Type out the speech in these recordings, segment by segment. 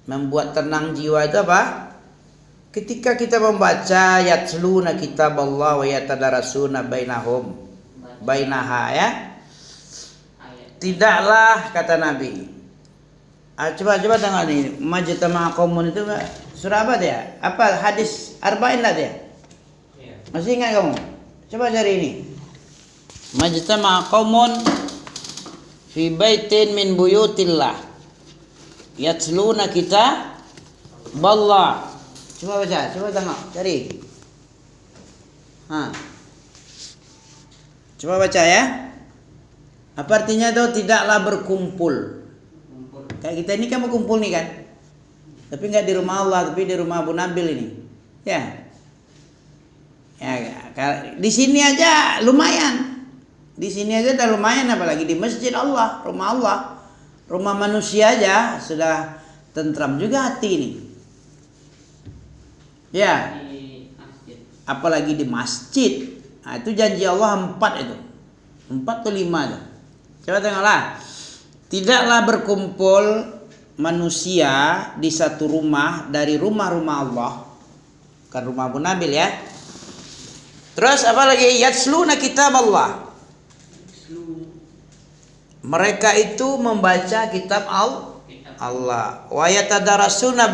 membuat tenang jiwa itu apa? Ketika kita membaca yatluna kitaballah wa yatadarasuna bainaha ya. Tidaklah kata Nabi. Coba tengok nih, majtama'a qaumun itu surah apa dia? Apa hadis arba'in lah dia? Masih ingat kamu? Coba cari ini. Majtama'a qaumun fi baitin min buyutillah yatluna kitaballah. Coba baca, coba tengok, cari. Coba baca ya. Apa artinya itu? Tidaklah berkumpul. Kayak kita ini kan berkumpul nih kan. Tapi nggak di rumah Allah, tapi di rumah Abu Nabil ini. Ya. Di sini aja lumayan. Di sini aja udah lumayan, apalagi di masjid Allah, rumah Allah. Rumah manusia aja sudah tentram juga hati ini. Ya. Apalagi di masjid. Nah, itu janji Allah 4 itu. 4 atau 5 itu. Coba tengoklah. Tidaklah berkumpul manusia di satu rumah dari rumah-rumah Allah. Kan rumah Abu Nabil ya. Terus apa lagi? Yatsluna kitaballah. Mereka itu membaca kitab Allah. Wa yatadarasuna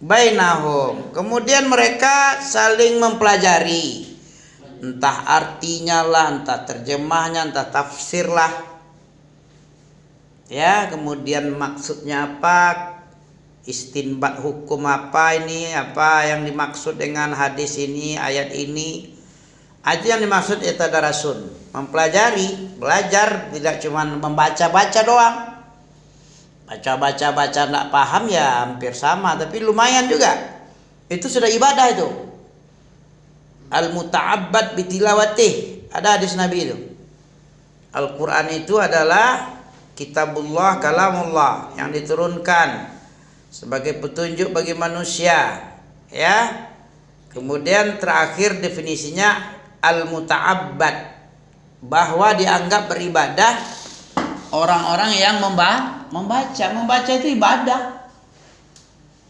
bainahum. Kemudian mereka saling mempelajari. Entah artinya lah, entah terjemahnya, entah tafsir lah. Ya, kemudian maksudnya apa? Istinbat hukum apa ini? Apa yang dimaksud dengan hadis ini, ayat ini? Itu yang dimaksud yatadarasun, mempelajari, belajar, tidak cuma membaca-baca doang. Baca enggak paham ya hampir sama, tapi lumayan juga. Itu sudah ibadah itu. Al-muta'abbad bitilawatih. Ada hadis Nabi itu. Al-Quran itu adalah kitabullah, kalamullah yang diturunkan sebagai petunjuk bagi manusia, ya. Kemudian terakhir definisinya al-muta'abbad, bahwa dianggap beribadah orang-orang yang membaca itu ibadah.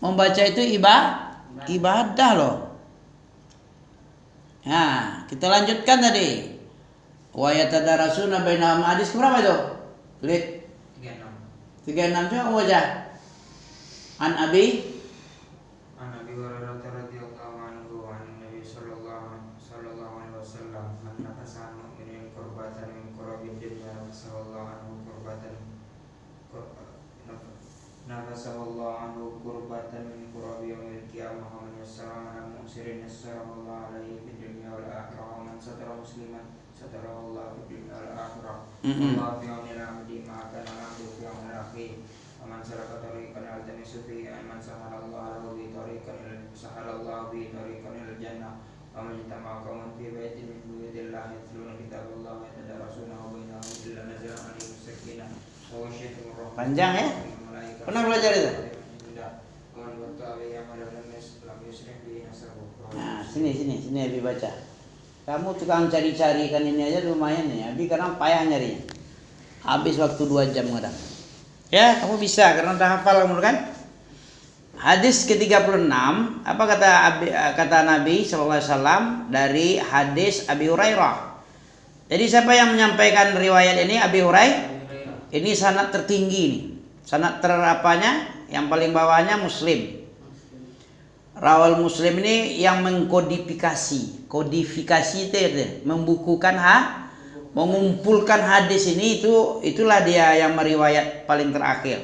Membaca itu ibadah loh. Nah, kita lanjutkan tadi. Wa yatadarasuna bainahum, hadis berapa itu? Lihat. 36. Coba kamu baca. An Abi Hurairah radhiyallahu anhu an Nabi sallallahu alaihi wasallam man nafasa mu'minin qurbatan min qurabil dunya sallallahu anhu qurbatan nafasallahu anhu qurbatan min qurabi yaumil qiyamah wa man yassara ala mu'sirin yassarallahu alaihi fid dunya wal akhirah wa man satara musliman satarallahu fid dunya wal akhirah. Wallahu fi auni al-'abdi ma kana al-'abdu fi auni akhihi. Man salaka tariqan yaltamisu fihi ilman sahalallahu bihi tariqan ilal jannah wa man ijtama'a qaumun fi baitin min buyutillahi yatluna kitaballahi wa yatadarasunahu bainahum illa nazala 'alaihim sakinah wa ghasyiyatuhum rahmah. Panjang ya? Pernah belajar itu? Nah, sini Abi baca. Kamu tukang cari-cari kan ini aja lumayan nih. Abi karena payah nyarinya. Habis waktu 2 jam kadang. Ya, kamu bisa karena udah hafal kamu kan? Hadis ke-36, apa kata Nabi sallallahu alaihi wasallam dari hadis Abi Hurairah. Jadi siapa yang menyampaikan riwayat ini? Abi Hurairah. Ini sanad tertinggi nih. Sanad terapanya? Yang paling bawahnya Muslim. Rawal Muslim ini yang mengkodifikasi. Kodifikasi itu membukukan mengumpulkan hadis ini, itulah dia yang meriwayat paling terakhir.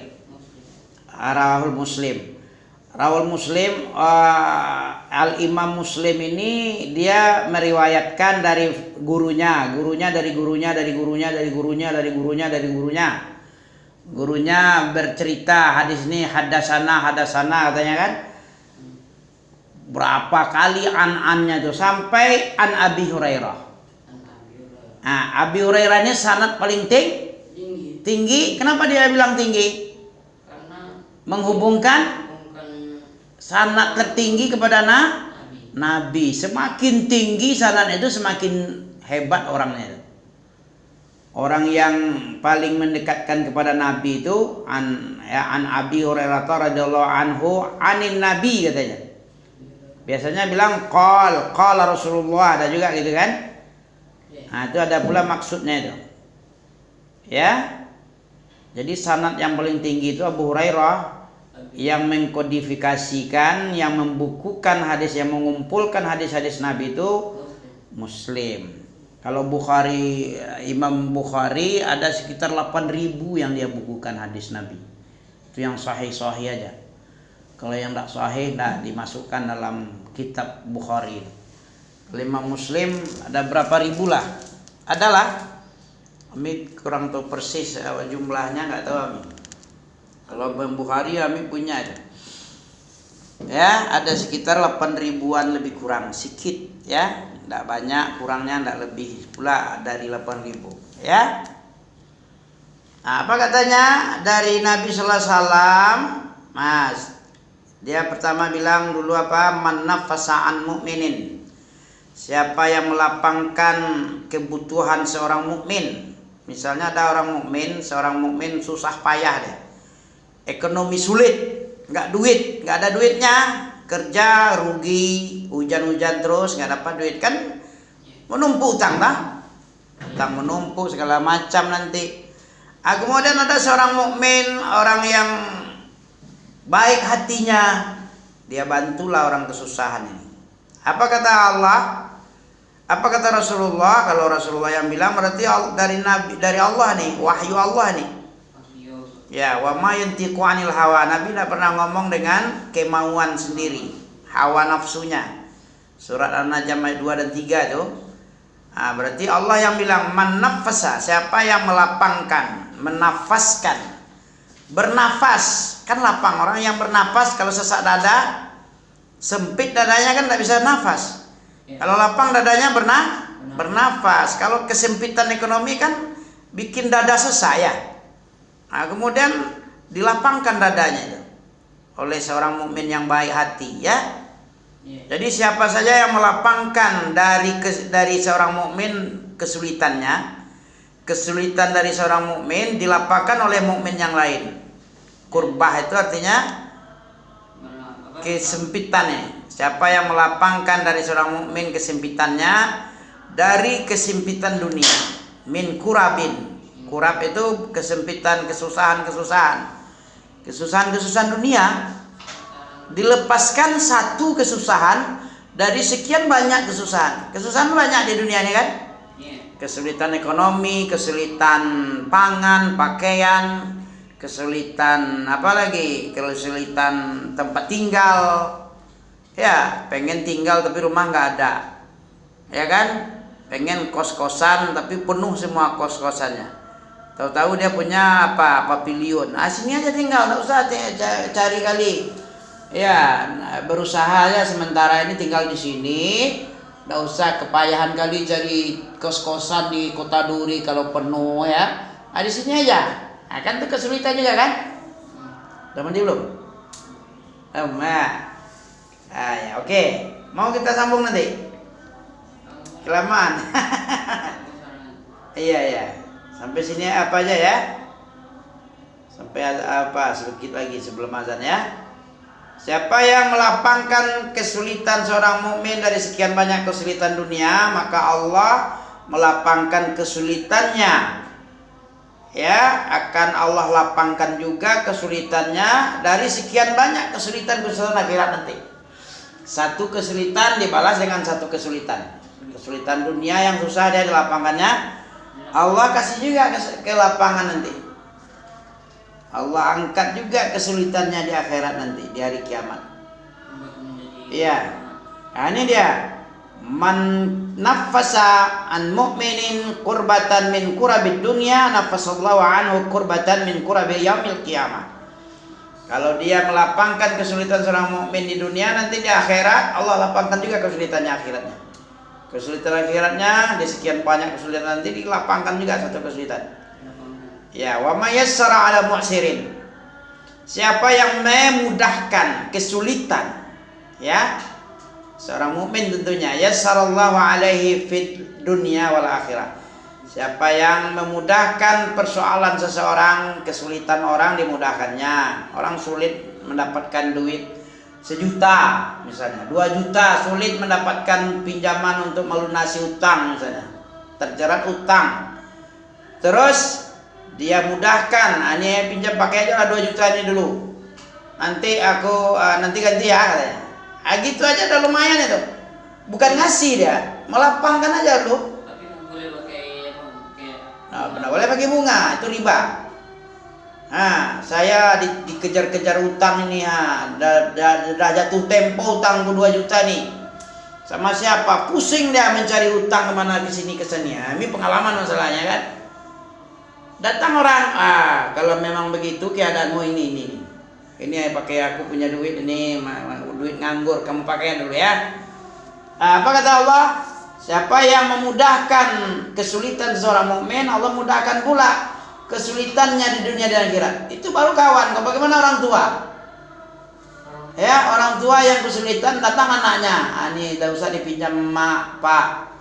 Rawal Muslim. Rawal Muslim, Al-Imam Muslim ini dia meriwayatkan dari gurunya dari gurunya. Gurunya bercerita hadis ini hadasana katanya kan. Berapa kali an-annya itu sampai an Abi Hurairah. Nah, Abi Hurairah ini sanad paling tinggi. Kenapa dia bilang tinggi? Karena menghubungkan sanad tertinggi kepada Nabi. Semakin tinggi sanad itu semakin hebat orangnya. Orang yang paling mendekatkan kepada Nabi itu an Abi Hurairah radhiyallahu anhu anin Nabi katanya. Biasanya bilang qala Rasulullah, ada juga gitu kan. Nah, itu ada pula maksudnya itu. Ya. Jadi sanad yang paling tinggi itu Abu Hurairah yang mengkodifikasikan, yang membukukan hadis, yang mengumpulkan hadis-hadis Nabi itu Muslim. Kalau Bukhari, Imam Bukhari ada sekitar 8.000 yang dia bukukan hadis Nabi. Itu yang sahih-sahih aja. Kalau yang tidak sahih tidak dimasukkan dalam kitab Bukhari. Kalau Imam Muslim ada berapa ribu lah. Adalah. Ami kurang tahu persis jumlahnya, nggak tahu Ami. Kalau Imam Bukhari Ami punya itu. Ya, ada sekitar 8.000-an lebih kurang, sedikit ya. Tidak banyak, kurangnya tidak lebih pula dari 8.000 ya. Nah, apa katanya dari Nabi sallallahu alaihi wasallam? Mas, dia pertama bilang dulu apa? Man nafasa an mu'minin. Siapa yang melapangkan kebutuhan seorang mukmin. Misalnya ada seorang mukmin susah payah deh. Ekonomi sulit, nggak ada duitnya, kerja rugi, hujan-hujan terus nggak dapat duit kan, menumpuk utang lah, utang menumpuk segala macam nanti. Kemudian ada seorang mukmin, orang yang baik hatinya, dia bantulah orang kesusahan ini. Apa kata Allah? Apa kata Rasulullah? Kalau Rasulullah yang bilang berarti dari Allah nih, wahyu Allah nih. Ya, wa ma yantiqu 'anil hawa. Nabi tidak pernah ngomong dengan kemauan sendiri, hawa nafsunya. Surat An-Najm ayat 2 dan 3 itu. Nah, berarti Allah yang bilang man nafasa, siapa yang melapangkan, menafaskan. Bernafas, kan lapang. Orang yang bernafas kalau sesak dada, sempit dadanya kan tidak bisa nafas. Kalau lapang dadanya bernafas. Kalau kesempitan ekonomi kan bikin dada sesak ya. Nah, kemudian dilapangkan dadanya itu oleh seorang mukmin yang baik hati ya. Jadi siapa saja yang melapangkan dari seorang mukmin kesulitannya, kesulitan dari seorang mukmin dilapangkan oleh mukmin yang lain. Kurbah itu artinya kesempitannya. Siapa yang melapangkan dari seorang mukmin kesempitannya dari kesempitan dunia, min kurabin. Kurab itu kesempitan, kesusahan dunia. Dilepaskan satu kesusahan dari sekian banyak kesusahan. Kesusahan banyak di dunia ini kan? Kesulitan ekonomi, kesulitan pangan, pakaian, kesulitan apa lagi? Kesulitan tempat tinggal. Ya, pengen tinggal tapi rumah nggak ada, ya kan? Pengen kos-kosan tapi penuh semua kos-kosannya. Tahu-tahu dia punya pavilion. Sini aja tinggal, nggak usah cari kali. Ya, berusaha aja sementara ini tinggal di sini. Nggak usah kepayahan kali cari kos-kosan di Kota Duri kalau penuh ya. Di sini aja. Kan itu kesulitan juga kan? Udah mandi belum? Ya, oke. Mau kita sambung nanti? Kelamaan. Iya. Sampai sini apa aja ya? Sampai sedikit lagi sebelum azan ya. Siapa yang melapangkan kesulitan seorang mukmin dari sekian banyak kesulitan dunia, maka Allah melapangkan kesulitannya. Ya, akan Allah lapangkan juga kesulitannya dari sekian banyak kesulitan akhirat nanti. Satu kesulitan dibalas dengan satu kesulitan. Kesulitan dunia yang susah dia dilapangkannya, Allah kasih juga ke lapangan nanti. Allah angkat juga kesulitannya di akhirat nanti, di hari kiamat. Iya. Nah, ini dia. Man nafasa an mu'minin kurbatan min kurabid dunya, nafasallahu anhu kurbatan min kurabi yaumil qiyamah. Kalau dia melapangkan kesulitan seorang mukmin di dunia, nanti di akhirat Allah lapangkan juga kesulitannya akhiratnya. Kesulitan akhiratnya di sekian banyak kesulitan nanti dilapangkan juga satu kesulitan. Ya, wa may yassara 'ala mu'sirin. Siapa yang memudahkan kesulitan, ya, seorang mukmin tentunya, yassarallahu alaihi fid dunya wal akhirah. Siapa yang memudahkan persoalan seseorang, kesulitan orang dimudahkannya. Orang sulit mendapatkan duit 1 juta misalnya, 2 juta sulit mendapatkan pinjaman untuk melunasi utang misalnya, terjerat utang. Terus dia mudahkan, ini pinjam pakai aja lah 2 juta ini dulu. Nanti aku nanti ganti ya katanya. Gitu aja udah lumayan itu. Bukan ngasih dia, melapangkan aja dulu. Nah, boleh pakai bunga, itu riba. Nah, saya dikejar-kejar utang ini, dah jatuh tempo utang 2 juta nih. Sama siapa? Pusing dia mencari utang kemana ke sini ke sini. Ini pengalaman masalahnya kan. Datang orang, kalau memang begitu keadaanmu ini. Ini pakai aku punya duit ini, duit nganggur, kamu pakai dulu ya. Apa kata Allah? Siapa yang memudahkan kesulitan seorang mukmin, Allah mudahkan pula kesulitannya di dunia dan akhirat. Itu baru kawan. Bagaimana orang tua? Ya, orang tua yang kesulitan datang anaknya. Ini tidak usah dipinjam mak, pak.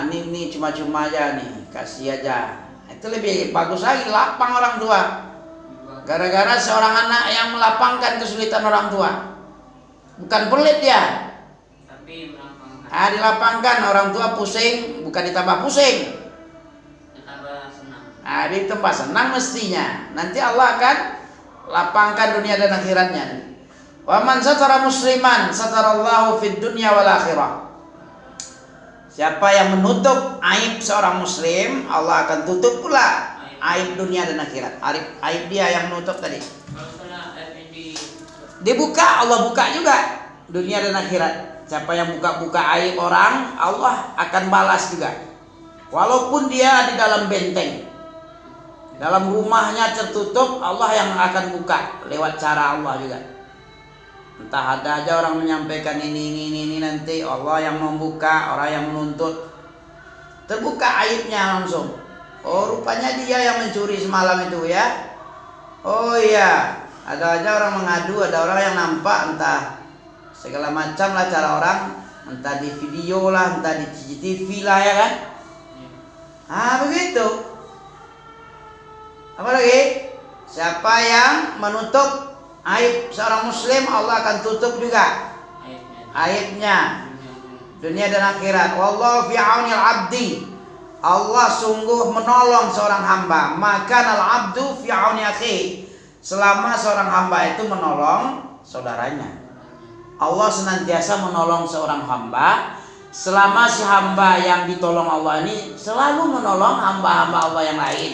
Ini cuma-cuma aja nih, kasih aja. Itu lebih bagus lagi, lapang orang tua. Gara-gara seorang anak yang melapangkan kesulitan orang tua. Bukan pelit dia. Dilapangkan, orang tua pusing, bukan ditambah pusing. Ditambah senang. Ditambah senang mestinya. Nanti Allah akan lapangkan dunia dan akhiratnya. Wa man satara musliman satarallahu fid dunya wal akhirah. Siapa yang menutup aib seorang muslim, Allah akan tutup pula aib dunia dan akhirat. Aib dia yang menutup tadi. Dibuka, Allah buka juga dunia dan akhirat. Siapa yang buka-buka aib orang, Allah akan balas juga. Walaupun dia di dalam benteng, dalam rumahnya tertutup, Allah yang akan buka lewat cara Allah juga. Entah ada aja orang menyampaikan ini nanti Allah yang membuka, orang yang menuntut. Terbuka aibnya langsung. Oh, rupanya dia yang mencuri semalam itu ya. Oh iya, ada aja orang mengadu, ada orang yang nampak entah segala macam lah cara orang, entah di video lah, entah di CCTV lah ya kan. Begitu. Apa lagi? Siapa yang menutup aib seorang muslim, Allah akan tutup juga aibnya dunia dan akhirat. Wallahu fi aunil abdi. Allah sungguh menolong seorang hamba. Maka al-abdu fi auni akhi. Selama seorang hamba itu menolong saudaranya. Allah senantiasa menolong seorang hamba selama si hamba yang ditolong Allah ini selalu menolong hamba-hamba Allah yang lain.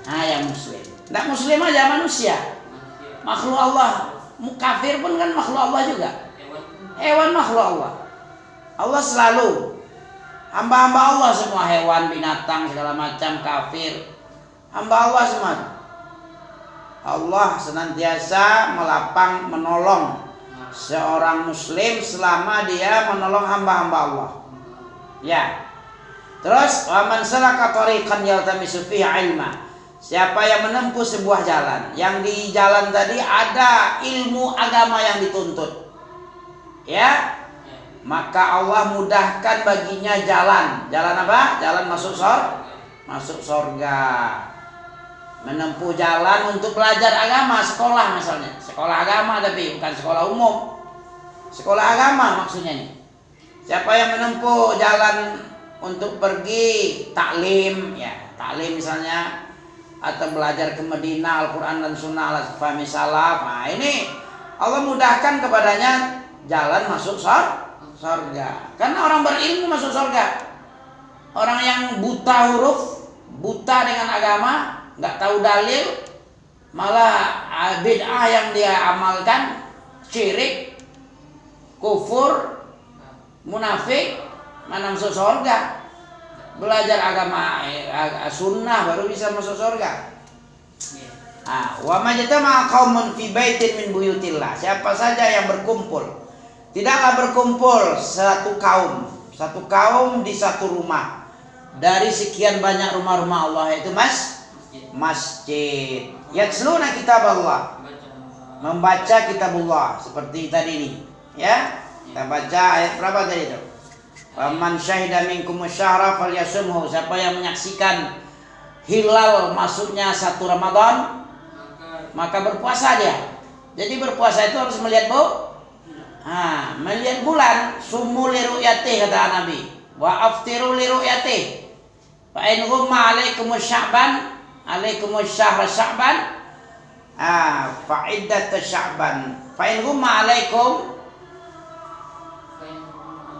Yang muslim. Tidak muslim aja, manusia. Makhluk Allah. Kafir pun kan makhluk Allah juga. Hewan makhluk Allah. Allah selalu hamba-hamba Allah semua, hewan, binatang, segala macam, kafir. Hamba Allah semua. Allah senantiasa menolong seorang muslim selama dia menolong hamba-hamba Allah. Ya. Terus wa man salaka tariqan yaltamisu fihi ilma. Siapa yang menempuh sebuah jalan, yang di jalan tadi ada ilmu agama yang dituntut. Ya. Maka Allah mudahkan baginya jalan. Jalan apa? Jalan masuk surga. Menempuh jalan untuk belajar agama, sekolah misalnya, sekolah agama tapi bukan sekolah umum, sekolah agama maksudnya nih. Siapa yang menempuh jalan untuk pergi taklim, ya taklim misalnya, atau belajar ke Madinah Al-Quran dan Sunnah al-Fahmi Salaf, ini Allah mudahkan kepadanya jalan masuk surga. Karena orang berilmu masuk surga. Orang yang buta huruf, buta dengan agama, nggak tahu dalil, malah bid'ah yang dia amalkan, syirik, kufur, munafik, mana masuk surga. Belajar agama sunnah baru bisa masuk surga. Wa majtama'a qaumun fi baitin min buyutillah. Siapa saja yang berkumpul, tidaklah berkumpul satu kaum di satu rumah dari sekian banyak rumah-rumah Allah, itu masjid. Yatsluna kitab Allah, membaca kitabullah seperti tadi ini, ya. Kita baca ayat berapa tadi itu? Faman syahida minkum syahra falyasumhu. Siapa yang menyaksikan hilal masuknya 1 Ramadan, maka berpuasa dia. Jadi berpuasa itu harus melihat melihat bulan. Sumu li ru'yatih, kata Nabi. Wa aftiru li ru'yatih. Fa in ghumma 'alaikumus sya'ban, 'alaikumus syahra sya'ban, fa iddat sya'ban. Fa in ghumma 'alaikum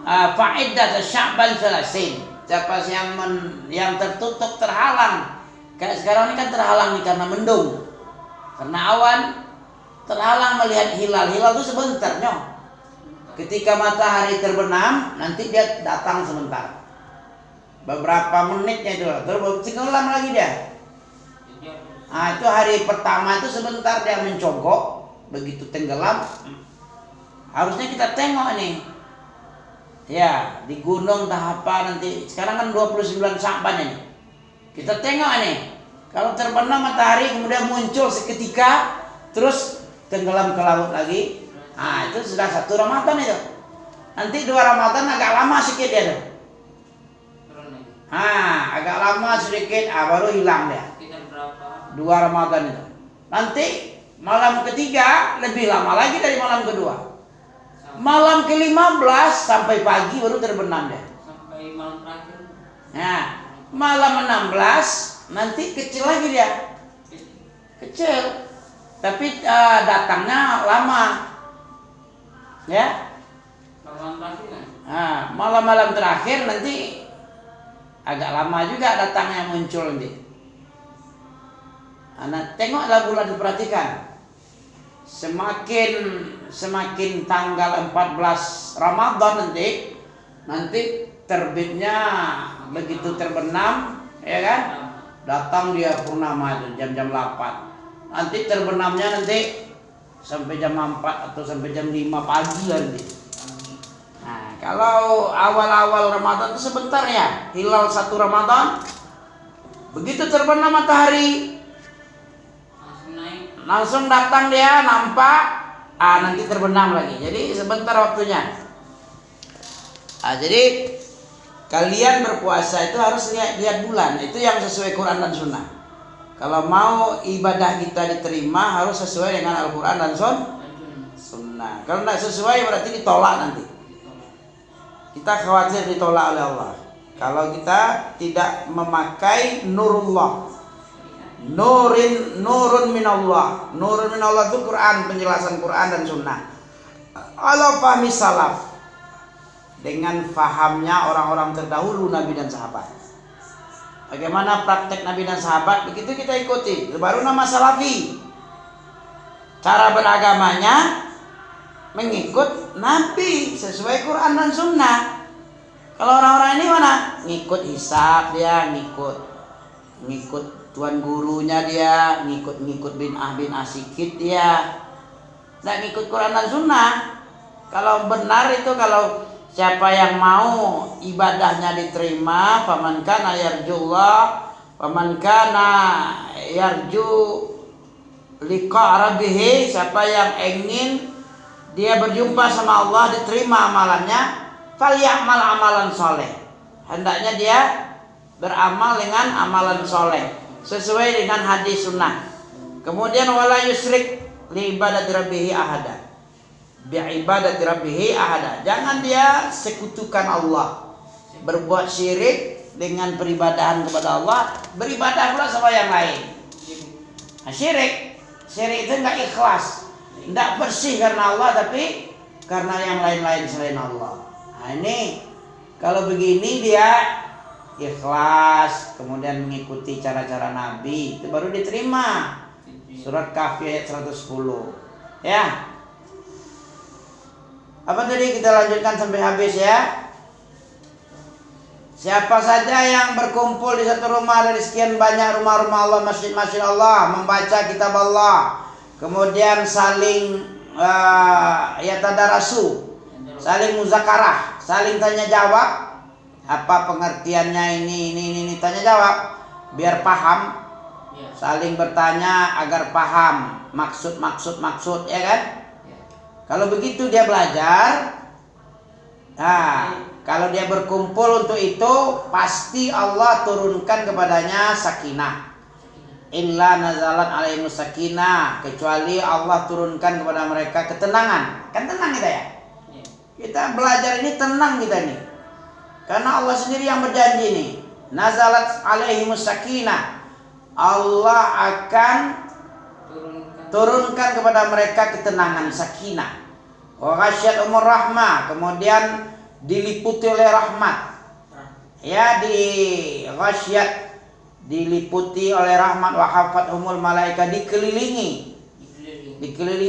fa iddat sya'ban salasin. Siapa yang tertutup, terhalang. Kayak sekarang ini kan terhalang nih karena mendung, karena awan, terhalang melihat hilal. Hilal itu sebentar, nyoh. Ketika matahari terbenam, nanti dia datang sebentar. Beberapa menitnya itu, terus tenggelam lagi dia. Itu hari pertama itu sebentar dia mencogok, begitu tenggelam. Harusnya kita tengok nih. Ya, di gunung tahapa nanti. Sekarang kan 29 Sya'ban ini. Kita tengok nih. Kalau terbenam matahari kemudian muncul seketika, terus tenggelam ke laut lagi. Itu sudah 1 Ramadan itu. Nanti 2 Ramadan agak lama sedikit dia tuh. Agak lama sedikit, baru hilang dia. 2 Ramadan itu. Nanti malam ketiga lebih lama lagi dari malam kedua. Malam ke-15 sampai pagi baru terbenam dia. Sampai malam terakhir. Malam 16 nanti kecil lagi dia. Kecil. Tapi datangnya lama. Ya. Malam terakhir kan? Malam-malam terakhir nanti agak lama juga datangnya muncul nanti. Tengoklah bulan, diperhatikan. Semakin tanggal 14 Ramadan nanti terbitnya begitu terbenam, ya kan? Datang dia purnama itu jam-jam 8. Nanti terbenamnya nanti sampai jam 4 atau sampai jam 5 pagi nanti. Kalau awal-awal Ramadan itu sebentar ya, hilal 1 Ramadan. Begitu terbenam matahari, langsung datang dia, nampak, nanti terbenam lagi. Jadi sebentar waktunya. Jadi kalian berpuasa itu harus lihat bulan. Itu yang sesuai Quran dan Sunnah. Kalau mau ibadah kita diterima harus sesuai dengan Al-Quran dan Sunnah. Kalau tidak sesuai berarti ditolak nanti. Kita khawatir ditolak oleh Allah kalau kita tidak memakai nurullah. Nurun minallah. Nurun minallah itu Quran, penjelasan Quran dan Sunnah. Ala fahmi salaf, dengan fahamnya orang-orang terdahulu Nabi dan sahabat. Bagaimana praktek Nabi dan sahabat, begitu kita ikuti. Baru nama salafi. Cara beragamanya mengikut Nabi sesuai Quran dan Sunnah. Kalau orang-orang ini mana? Ngikut hisab dia, ngikut tuan gurunya dia, ngikut bin Asikit dia. Tidak ngikut Quran dan Sunnah. Kalau benar itu, kalau siapa yang mau ibadahnya diterima, faman kana yarjullah, faman kana yarju liqa rabbih, siapa yang ingin dia berjumpa sama Allah, diterima amalannya, falyamal amalan soleh. Hendaknya dia beramal dengan amalan soleh sesuai dengan hadis sunnah. Kemudian wala yusrik li ibadati rabbih ahada, bi ibadati rabbih ahada. Jangan dia sekutukan Allah, berbuat syirik dengan peribadahan kepada Allah, beribadah pula sama yang lain. Syirik itu enggak ikhlas, tidak bersih karena Allah, tapi karena yang lain-lain selain Allah. Ini kalau begini dia ikhlas, kemudian mengikuti cara-cara Nabi, itu baru diterima. Surat Kahfi ayat 110. Ya. Apa tadi, kita lanjutkan sampai habis ya. Siapa saja yang berkumpul di satu rumah dari sekian banyak rumah-rumah Allah, masjid-masjid Allah, membaca kitab Allah, kemudian saling yatadarasu, saling muzakarah, saling tanya jawab, apa pengertiannya ini tanya jawab, biar paham, saling bertanya agar paham maksud, ya kan? Kalau begitu dia belajar. kalau dia berkumpul untuk itu pasti Allah turunkan kepadanya sakinah. Illa nazalat alaihimus sakinah, kecuali Allah turunkan kepada mereka ketenangan. Kan tenang kita ya? Kita belajar ini tenang kita nih. Karena Allah sendiri yang berjanji nih. Nazalat alaihimus sakinah. Allah akan turunkan kepada mereka ketenangan, sakinah. Wa ghasyiyatuhumur rahmah, kemudian diliputi oleh rahmat. Ya, di ghasyiyat, diliputi oleh rahmat. Wa hafathumul malaika, dikelilingi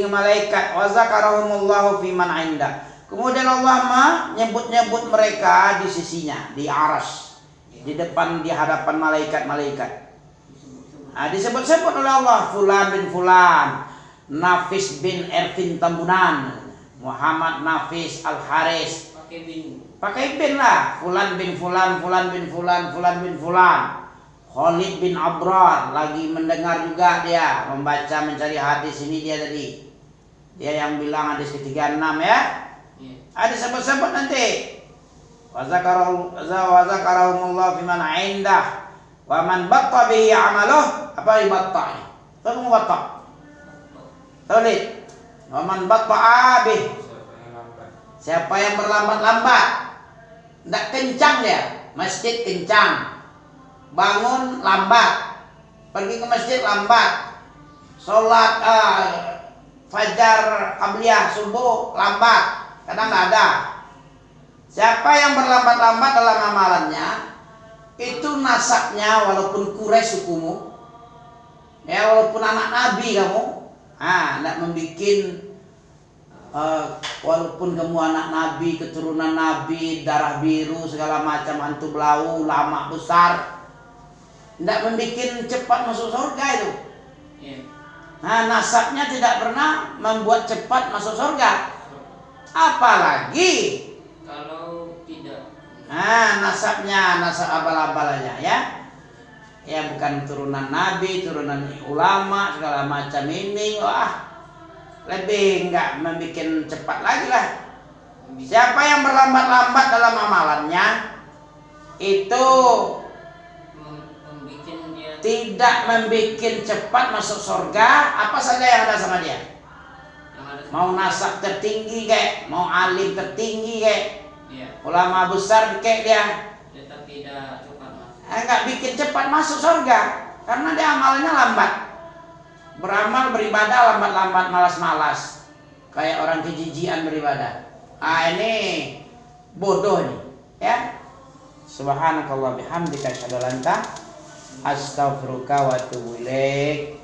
malaikat. Wa zakarahumullahu fiman inda, kemudian Allah nyebut-nyebut mereka di sisinya, di arsy, di depan, di hadapan malaikat-malaikat. Nah, disebut-sebut oleh Allah, Fulan bin Fulan, Nafis bin Ervin Tambunan, Muhammad Nafis Al-Haris. Pakai bin lah. Fulan bin Fulan, Fulan bin Fulan, Fulan bin Fulan. Khalid bin Abrar, lagi mendengar juga dia, membaca, mencari hadis ini dia tadi. Dia yang bilang hadis ke-36 ya. Ada sebut-sebut nanti. Wa zakarahumullah fiman indah. Wa man batta bihi amaluh, apa ibatta ini? Tahu batta? Taulid. Wa man batta bih. Siapa yang berlambat-lambat, tidak kencang dia, masjid kencang, bangun lambat, pergi ke masjid lambat, sholat fajar qabliyah subuh lambat, kadang nggak ada. Siapa yang berlambat-lambat dalam amalannya, itu nasabnya walaupun Quraisy sukumu, ya walaupun anak Nabi kamu, tidak membikin. Walaupun kamu anak Nabi, keturunan Nabi, darah biru segala macam, hantu belau, lama besar, tidak membikin cepat masuk surga itu. Nah, nasabnya tidak pernah membuat cepat masuk surga. Apalagi kalau tidak. Nah, nasabnya nasab abal-abal aja ya. Ya bukan turunan Nabi, turunan ulama segala macam ini, wah, lebih enggak membuat cepat lagi lah. Siapa yang berlambat-lambat dalam amalannya, itu tidak membuat cepat masuk surga. Apa saja yang ada sama dia, mau nasab tertinggi kayak, mau alim tertinggi kayak, ulama besar kayak dia, tetap tidak cepat masuk. Enggak bikin cepat masuk surga karena dia amalnya lambat. Beramal, beribadah lambat-lambat, malas-malas, kayak orang kejijian beribadah. Ini bodoh nih ya. Subhanakallah bihamdika asyhadu an la ilaha illa anta astaghfiruka wa atubu ilaik.